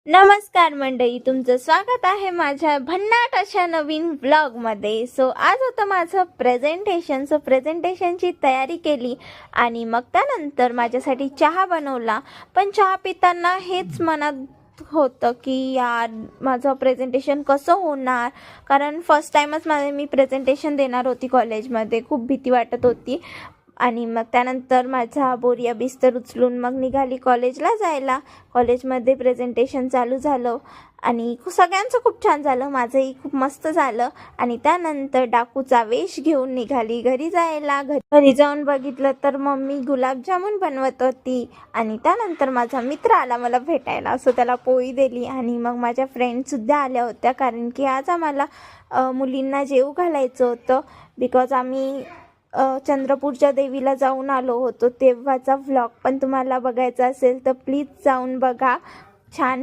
नमस्कार मंडळी, तुमचं स्वागत आहे माझ्या भन्नाट अशा नवीन व्लॉगमध्ये. आज होतं माझं प्रेझेंटेशन. प्रेझेंटेशनची तयारी केली आणि मग त्यानंतर माझ्यासाठी चहा बनवला. पण चहा पिताना हेच मनात होतं की यार माझं प्रेझेंटेशन कसं होणार, कारण फर्स्ट टाईमच मी प्रेझेंटेशन देणार होती कॉलेजमध्ये. खूप भीती वाटत होती. आणि मग त्यानंतर माझा बोरिया बिस्तर उचलून मग निघाली कॉलेजला जायला. कॉलेजमध्ये प्रेझेंटेशन चालू झालं आणि सगळ्यांचं खूप छान झालं, माझंही खूप मस्त झालं. आणि त्यानंतर डाकूचा वेश घेऊन निघाली घरी जायला. घरी जाऊन बघितलं तर मम्मी गुलाबजामुन बनवत होती. आणि त्यानंतर माझा मित्र आला मला भेटायला, त्याला पोळी दिली. आणि मग माझ्या फ्रेंडसुद्धा आल्या होत्या, कारण की आज आम्हाला मुलींना जेवू घालायचं होतं. बिकॉज आम्ही चंद्रपूरच्या देवीला जाऊन आलो होतो, तेव्हाचा व्लॉग पण तुम्हाला बघायचा असेल तर प्लीज जाऊन बघा. छान